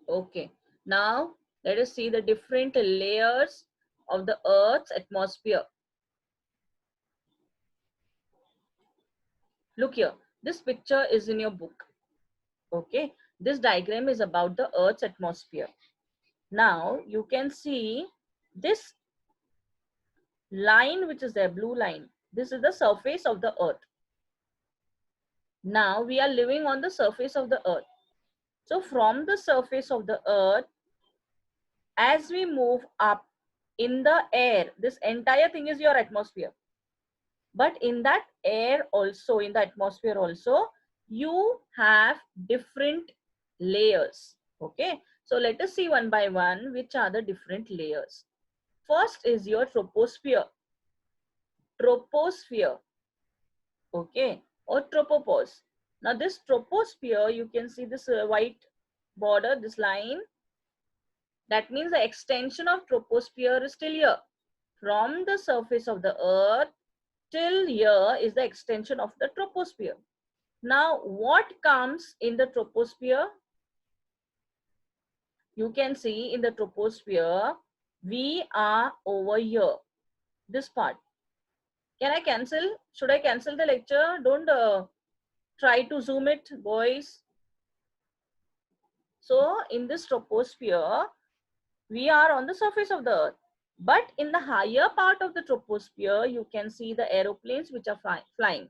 Okay. Now let us see the different layers of the Earth's atmosphere. Look here. This picture is in your book. Okay. This diagram is about the Earth's atmosphere. Now you can see this line, which is a blue line. This is the surface of the Earth. Now we are living on the surface of the Earth. So from the surface of the Earth, as we move up in the air, this entire thing is your atmosphere. But in that air also, in the atmosphere also, you have different layers. Okay. So let us see one by one which are the different layers. First is your troposphere. Troposphere. Okay. Or tropopause. Now this troposphere, you can see this white border, this line. That means the extension of troposphere is still here. From the surface of the Earth till here is the extension of the troposphere. Now, what comes in the troposphere? You can see in the troposphere, we are over here, this part. Can I cancel? Should I cancel the lecture? Don't try to zoom it, boys. So, in this troposphere, we are on the surface of the Earth. But in the higher part of the troposphere, you can see the aeroplanes which are flying.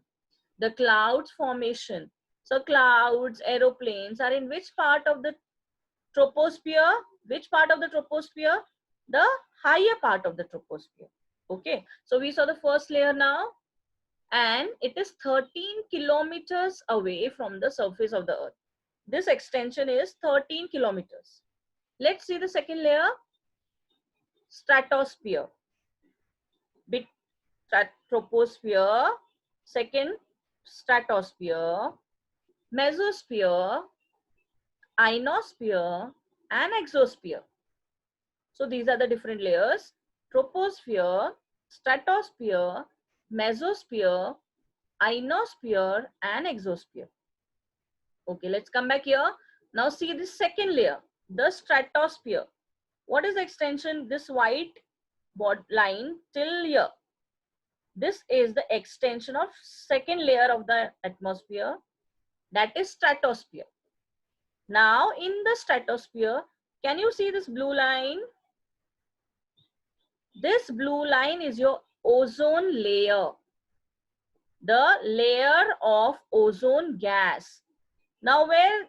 The clouds formation. So clouds, aeroplanes are in which part of the troposphere? Which part of the troposphere? The higher part of the troposphere. Okay. So we saw the first layer now. And it is 13 kilometers away from the surface of the Earth. This extension is 13 kilometers. Let's see the second layer. Stratosphere. Bit troposphere. Second, stratosphere. Mesosphere, ionosphere, and exosphere. So these are the different layers: troposphere, stratosphere, mesosphere, ionosphere, and exosphere. Okay, let's come back here. Now see the second layer, the stratosphere. What is the extension? This white line till here. This is the extension of second layer of the atmosphere, that is stratosphere. Now in the stratosphere, can you see this blue line? This blue line is your ozone layer, the layer of ozone gas. Now where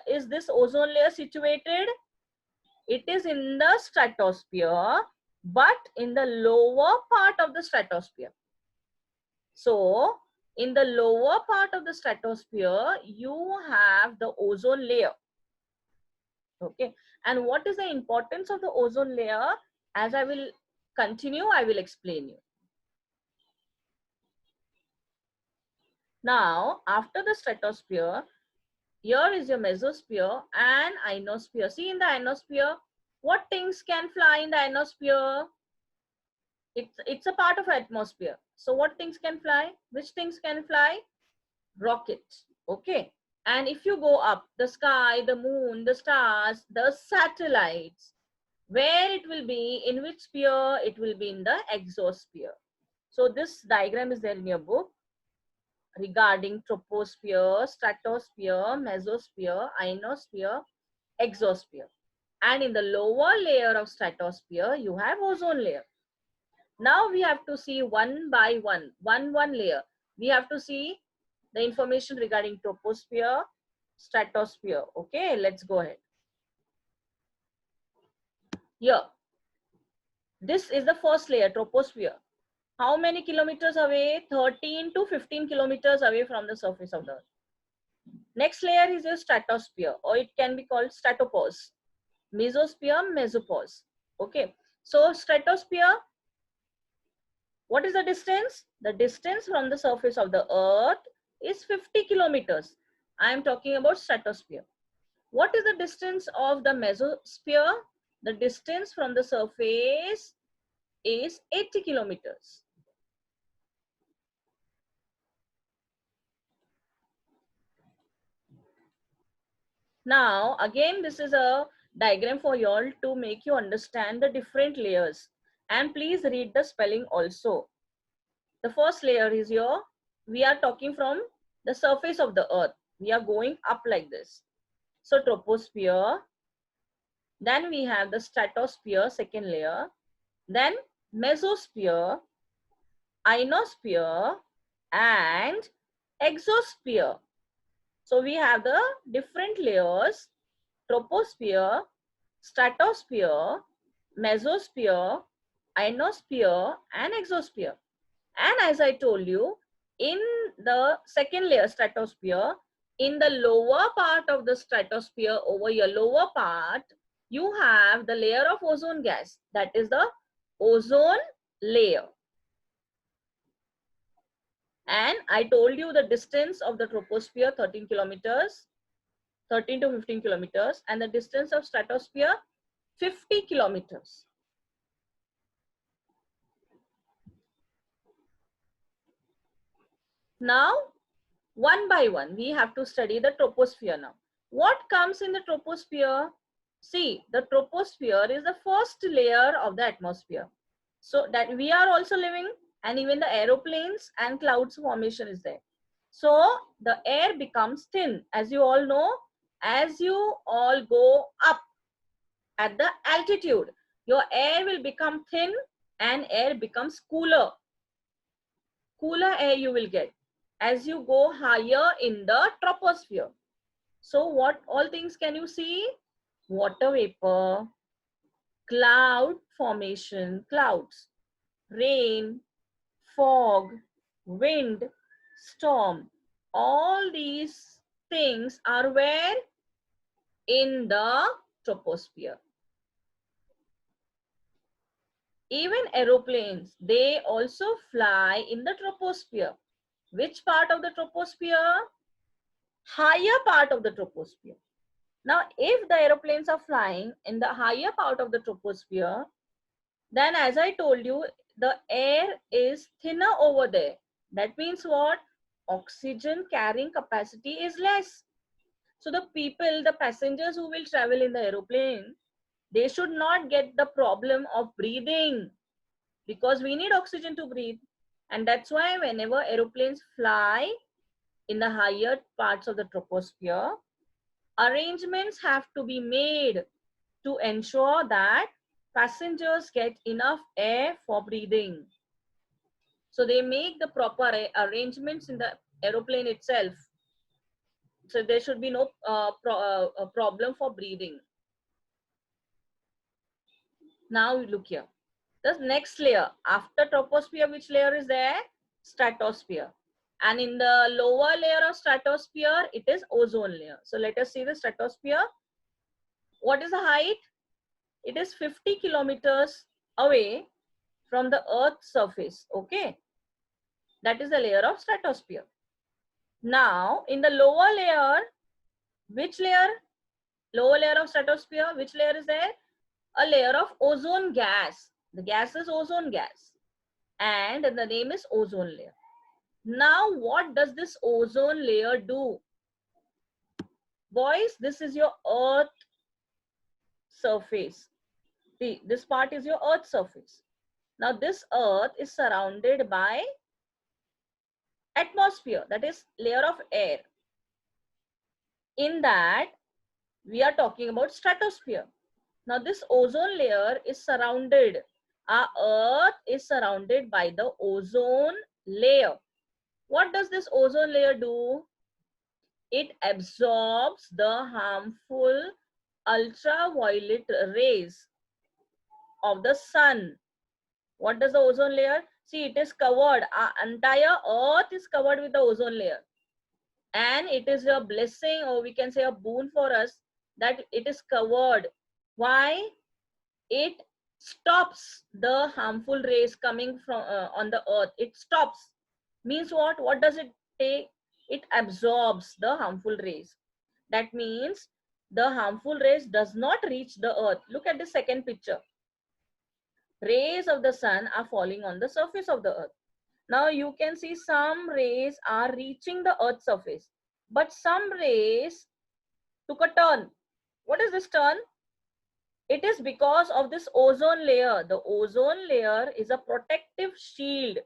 is this ozone layer situated? It is in the stratosphere, but in the lower part of the stratosphere. So in the lower part of the stratosphere, you have the ozone layer. Okay. And what is the importance of the ozone layer? As I will continue, I will explain you. Now, after the stratosphere, here is your mesosphere and ionosphere. See, in the ionosphere, what things can fly in the ionosphere? It's a part of atmosphere. So what things can fly? Which things can fly? Rockets. Okay. And if you go up, the sky, the moon, the stars, the satellites, where it will be, in which sphere? It will be in the exosphere. So this diagram is there in your book regarding troposphere, stratosphere, mesosphere, ionosphere, exosphere. And in the lower layer of stratosphere, you have ozone layer. Now we have to see one by one layer. We have to see the information regarding troposphere, stratosphere. Okay, let's go ahead. Here, this is the first layer, troposphere. How many kilometers away? 13 to 15 kilometers away from the surface of the Earth. Next layer is your stratosphere, or it can be called stratopause. Mesosphere, mesopause. Okay. So stratosphere, what is the distance? The distance from the surface of the Earth is 50 kilometers. I am talking about stratosphere. What is the distance of the mesosphere? The distance from the surface is 80 kilometers. Now, again, this is a diagram for you all to make you understand the different layers. And please read the spelling also. The first layer is your, we are talking from the surface of the earth. We are going up like this. So troposphere, then we have the stratosphere, second layer, then mesosphere, ionosphere, and exosphere. So we have the different layers: troposphere, stratosphere, mesosphere, ionosphere, and exosphere. And as I told you, in the second layer, stratosphere, in the lower part of the stratosphere, over your lower part, you have the layer of ozone gas. That is the ozone layer. And I told you the distance of the troposphere, 13 kilometers, 13 to 15 kilometers, and the distance of stratosphere, 50 kilometers. Now, one by one, we have to study the troposphere now. What comes in the troposphere? See, the troposphere is the first layer of the atmosphere. So that we are also living, and even the aeroplanes and clouds formation is there. So the air becomes thin. As you all know, as you all go up at the altitude, your air will become thin and air becomes cooler. Cooler air you will get as you go higher in the troposphere. So what all things can you see? Water vapor, cloud formation, clouds, rain, fog, wind, storm. All these things are where? In the troposphere. Even aeroplanes, they also fly in the troposphere. Which part of the troposphere? Higher part of the troposphere. Now, if the aeroplanes are flying in the higher part of the troposphere, then as I told you, the air is thinner over there. That means what? Oxygen carrying capacity is less. So the people, the passengers who will travel in the aeroplane, they should not get the problem of breathing, because we need oxygen to breathe. And that's why whenever aeroplanes fly in the higher parts of the troposphere, arrangements have to be made to ensure that passengers get enough air for breathing. So they make the proper arrangements in the aeroplane itself. So there should be no problem for breathing. Now look here. The next layer after troposphere, which layer is there? Stratosphere. And in the lower layer of stratosphere, it is ozone layer. So let us see the stratosphere. What is the height? It is 50 kilometers away from the Earth's surface. Okay. That is the layer of stratosphere. Now, in the lower layer, which layer? Lower layer of stratosphere, which layer is there? A layer of ozone gas. The gas is ozone gas. And the name is ozone layer. Now, what does this ozone layer do? Boys, this is your Earth surface. See, this part is your Earth surface. Now, this Earth is surrounded by atmosphere, that is layer of air. In that, we are talking about stratosphere. Now, this ozone layer is surrounded. Our Earth is surrounded by the ozone layer. What does this ozone layer do? It absorbs the harmful ultraviolet rays of the sun. What does the ozone layer? See, it is covered. Our entire Earth is covered with the ozone layer. And it is a blessing, or we can say a boon for us, that it is covered. Why? It stops the harmful rays coming from on the Earth. It stops. Means what? What does it take? It absorbs the harmful rays. That means the harmful rays does not reach the Earth. Look at the second picture. Rays of the sun are falling on the surface of the Earth. Now you can see some rays are reaching the Earth's surface, but some rays took a turn. What is this turn? It is because of this ozone layer. The ozone layer is a protective shield.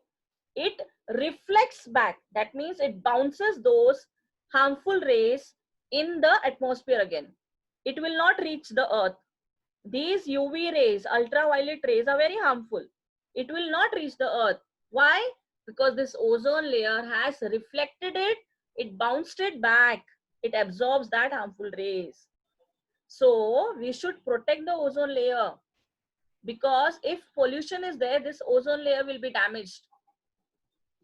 It reflects back. That means it bounces those harmful rays in the atmosphere again. It will not reach the earth. These UV rays, ultraviolet rays, are very harmful. It will not reach the earth. Why? Because this ozone layer has reflected it, it bounced it back, it absorbs that harmful rays. So we should protect the ozone layer, because if pollution is there, this ozone layer will be damaged.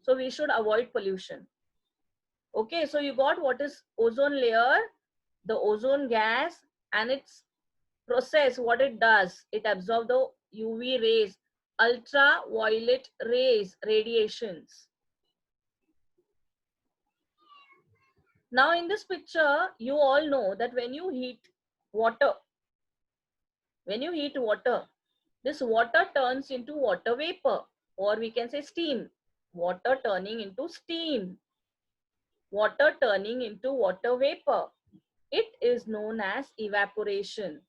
So we should avoid pollution. Okay, so you got what is ozone layer, the ozone gas, and its process, what it does, it absorbs the UV rays, ultraviolet rays, radiations. Now in this picture, you all know that when you heat water, this water turns into water vapor, or we can say steam. Water turning into steam. Water turning into water vapor. It is known as evaporation.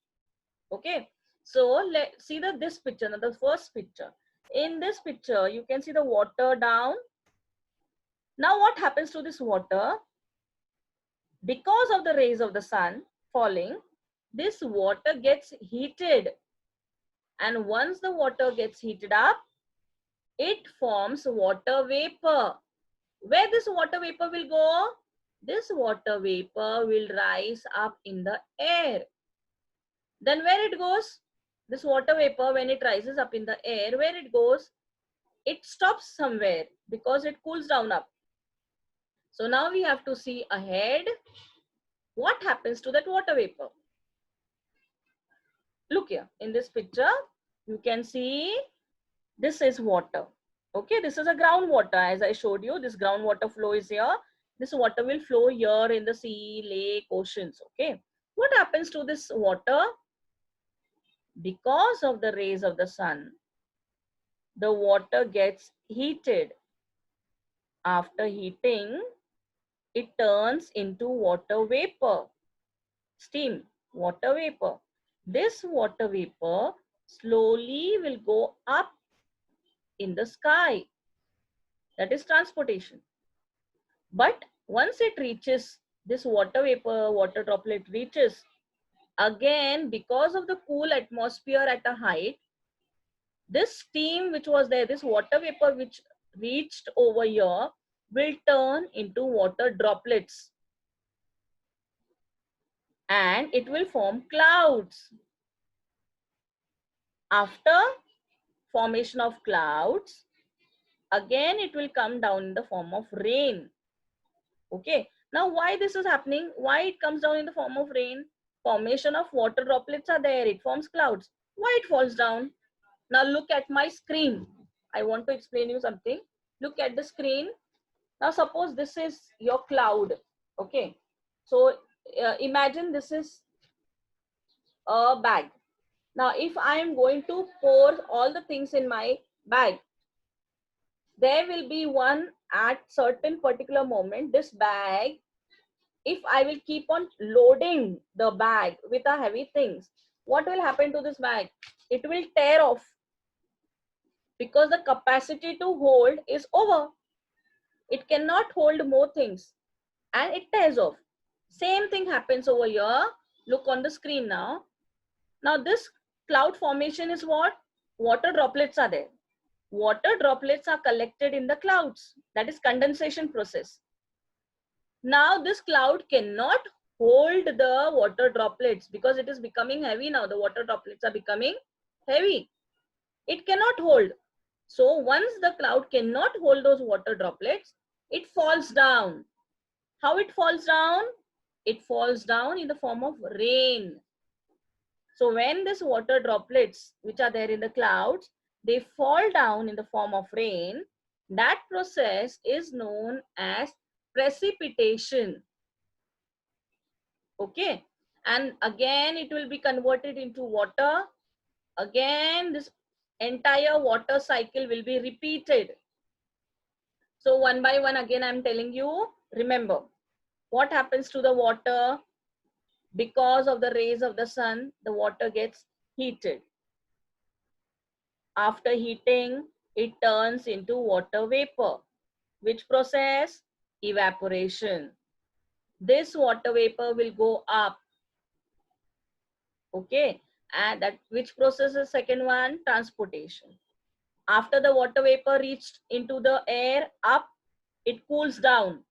Okay. So let's see this picture, now the first picture. In this picture, you can see the water down. Now what happens to this water? Because of the rays of the sun falling, this water gets heated. And once the water gets heated up, it forms water vapor. Where this water vapor will go? This water vapor will rise up in the air. Then where it goes? This water vapor, when it rises up in the air, where it goes? It stops somewhere because it cools down up. So now we have to see ahead what happens to that water vapor. Look here in this picture, you can see this is water. Okay, this is a groundwater. As I showed you, this groundwater flow is here. This water will flow here in the sea, lake, oceans. Okay, what happens to this water? Because of the rays of the sun, the water gets heated. After heating, it turns into water vapor, steam, water vapor. This water vapor slowly will go up in the sky. That is transportation. But once it reaches, this water vapor, water droplet reaches, again, because of the cool atmosphere at a height, this steam which was there, this water vapor which reached over here, will turn into water droplets. And it will form clouds. After formation of clouds, again it will come down in the form of rain. Okay, now why this is happening? Why it comes down in the form of rain? Formation of water droplets are there, it forms clouds. Why it falls down? Now look at my screen. I want to explain you something. Look at the screen. Now suppose this is your cloud. Okay, so imagine this is a bag. Now if I am going to pour all the things in my bag, there will be one at certain particular moment, this bag, if I will keep on loading the bag with a heavy things, what will happen to this bag? It will tear off because the capacity to hold is over. It cannot hold more things and it tears off. Same thing happens over here. Look on the screen now. Now this cloud formation is what? Water droplets are there. Water droplets are collected in the clouds. That is condensation process. Now this cloud cannot hold the water droplets because it is becoming heavy now. The water droplets are becoming heavy. It cannot hold. So once the cloud cannot hold those water droplets, it falls down. How it falls down? It falls down in the form of rain. So when this water droplets which are there in the clouds, they fall down in the form of rain, that process is known as precipitation. Okay, and again it will be converted into water. Again this entire water cycle will be repeated. So one by one again I'm telling you, remember what happens to the water. Because of the rays of the sun, the water gets heated. After heating, it turns into water vapor. Which process? Evaporation. This water vapor will go up. Okay. And that which process is second one? Transportation. After the water vapor reached into the air up, it cools down,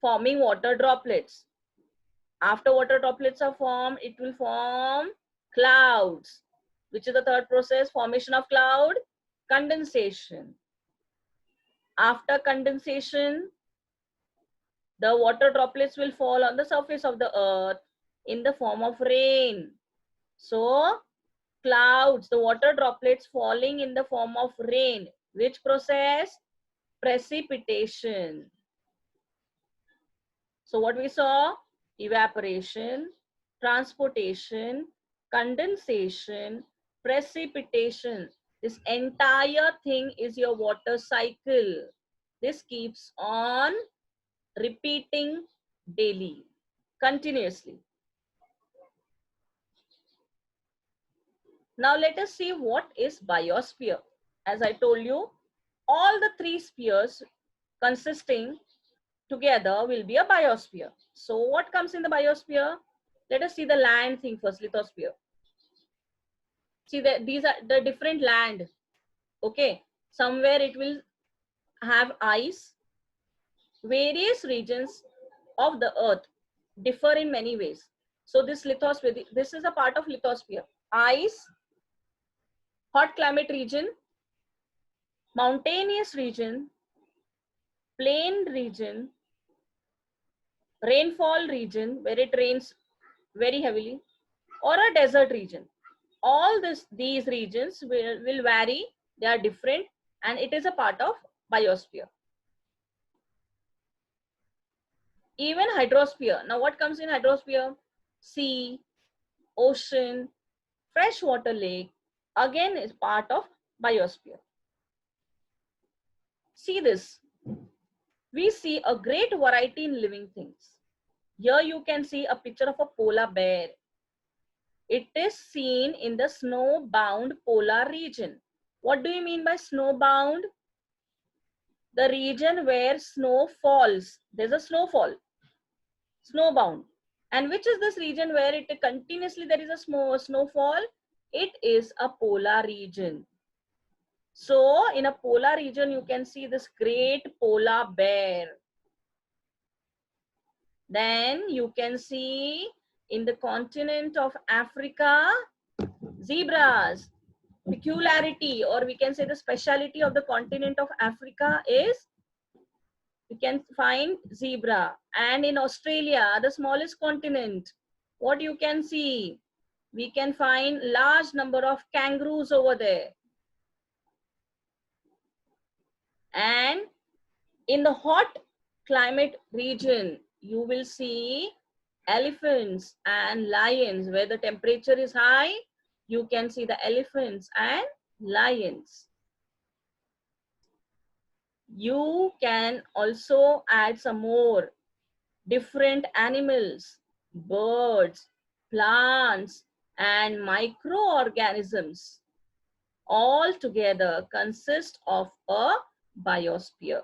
forming water droplets. After water droplets are formed, it will form clouds. Which is the third process? Formation of cloud? Condensation. After condensation, the water droplets will fall on the surface of the earth in the form of rain. So, clouds, the water droplets falling in the form of rain. Which process? Precipitation. So what we saw? Evaporation, transportation, condensation, precipitation. This entire thing is your water cycle. This keeps on repeating daily, continuously. Now let us see what is biosphere. As I told you, all the three spheres consisting together will be a biosphere. So what comes in the biosphere? Let us see the land thing first, lithosphere. See that these are the different land. Okay, somewhere it will have ice. Various regions of the earth differ in many ways. So this lithosphere, this is a part of lithosphere. Ice, hot climate region, mountainous region, plain region, rainfall region where it rains very heavily, or a desert region. All these regions will vary, they are different, and it is a part of biosphere. Even hydrosphere. Now what comes in hydrosphere? Sea, ocean, freshwater lake, again is part of biosphere. See this. We see a great variety in living things. Here you can see a picture of a polar bear. It is seen in the snow-bound polar region. What do you mean by snow-bound? The region where snow falls. There's a snowfall. Snowbound. And which is this region where it continuously there is a snowfall? It is a polar region. So in a polar region, you can see this great polar bear. Then you can see in the continent of Africa, zebras. Peculiarity, or we can say the speciality of the continent of Africa is you can find zebra. And in Australia, the smallest continent, what you can see, we can find large number of kangaroos over there. And in the hot climate region, you will see elephants and lions. Where the temperature is high, you can see the elephants and lions. You can also add some more different animals, birds, plants, and microorganisms all together consist of a biosphere.